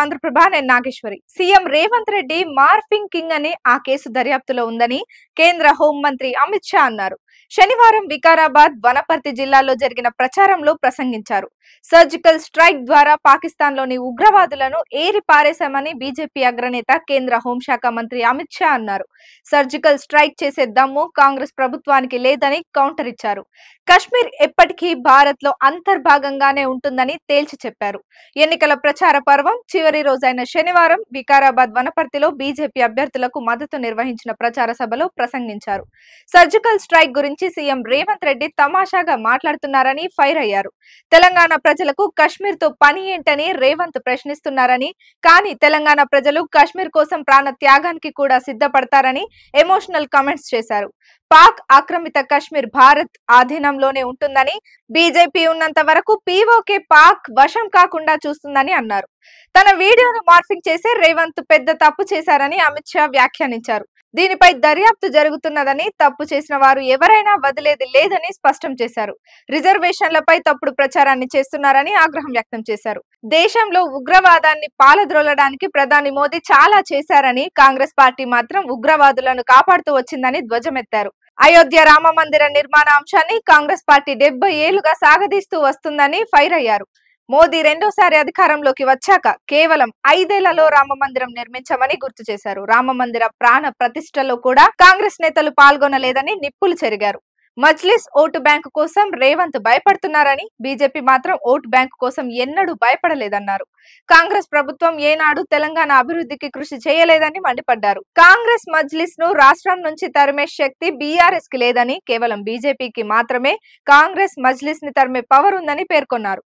ఆంధ్రప్రభ నేను Nageswari. CM Revanth Reddy morphing king అని ఆ కేసు దర్యాప్తులో ఉందని కేంద్ర హోంమంత్రి అమిత్ షా అన్నారు. శనివారం వికారాబాద్, వనపర్తి జిల్లాల్లో జరిగిన ప్రచారంలో ప్రసంగించారు. సర్జికల్ స్ట్రైక్ ద్వారా పాకిస్తాన్లోని ఉగ్రవాదులను ఏరి పారేశామని బీజేపీ అగ్రనేత కేంద్ర హోంశాఖ మంత్రి అమిత్ షా అన్నారు. సర్జికల్ స్ట్రైక్ చేసే దమ్ము కాంగ్రెస్ ప్రభుత్వానికి లేదని కౌంటర్ ఇచ్చారు. కశ్మీర్ ఎప్పటికీ భారత్ లో అంతర్భాగంగానే ఉంటుందని తేల్చి చెప్పారు. ఎన్నికల ప్రచార పర్వం చివరి రోజైన శనివారం వికారాబాద్, వనపర్తిలో బీజేపీ అభ్యర్థులకు మద్దతు నిర్వహించిన ప్రచార సభలో ప్రసంగించారు. సర్జికల్ స్ట్రైక్ గురించి సీఎం రేవంత్ రెడ్డి తమాషాగా మాట్లాడుతున్నారని ఫైర్ అయ్యారు. తెలంగాణ ప్రజలకు కశ్మీర్ తో పని ఏంటని రేవంత్ ప్రశ్నిస్తున్నారని, కానీ తెలంగాణ ప్రజలు కశ్మీర్ కోసం ప్రాణ త్యాగానికి కూడా సిద్ధపడతారని ఎమోషనల్ కామెంట్స్ చేశారు. పాక్ ఆక్రమిత కశ్మీర్ భారత్ ఆధీనంలోనే ఉంటుందని, బీజేపీ ఉన్నంత వరకు పీఓకే పాక్ వశం కాకుండా చూస్తుందని అన్నారు. తన వీడియోను మార్ఫింగ్ చేసి రేవంత్ పెద్ద తప్పు చేశారని అమిత్ షా వ్యాఖ్యానించారు. దీనిపై దర్యాప్తు జరుగుతున్నదని, తప్పు చేసిన వారు ఎవరైనా వదిలేది లేదని స్పష్టం చేశారు. రిజర్వేషన్లపై తప్పుడు ప్రచారాన్ని చేస్తున్నారని ఆగ్రహం వ్యక్తం చేశారు. దేశంలో ఉగ్రవాదాన్ని పాలద్రోలడానికి ప్రధాని మోదీ చాలా చేశారని, కాంగ్రెస్ పార్టీ మాత్రం ఉగ్రవాదులను కాపాడుతూ వచ్చిందని ధ్వజమెత్తారు. అయోధ్య రామ మందిర నిర్మాణ అంశాన్ని కాంగ్రెస్ పార్టీ 70 ఏళ్లుగా సాగదీస్తూ వస్తుందని ఫైర్ అయ్యారు. మోదీ రెండోసారి అధికారంలోకి వచ్చాక కేవలం 5 ఏళ్లలో రామ మందిరం నిర్మించామని గుర్తు చేశారు. రామ మందిర ప్రాణ ప్రతిష్టలో కూడా కాంగ్రెస్ నేతలు పాల్గొనలేదని నిప్పులు చెరిగారు. మజ్లిస్ ఓటు బ్యాంకు కోసం రేవంత్ భయపడుతున్నారని, బీజేపీ మాత్రం ఓటు బ్యాంకు కోసం ఎన్నడూ భయపడలేదన్నారు. కాంగ్రెస్ ప్రభుత్వం ఏనాడు తెలంగాణ అభివృద్ధికి కృషి చేయలేదని మండిపడ్డారు. కాంగ్రెస్ మజ్లిస్ ను రాష్ట్రం నుంచి తరిమే శక్తి బీఆర్ఎస్ కి లేదని, కేవలం బీజేపీకి మాత్రమే కాంగ్రెస్ మజ్లిస్ ని తరిమే పవర్ ఉందని పేర్కొన్నారు.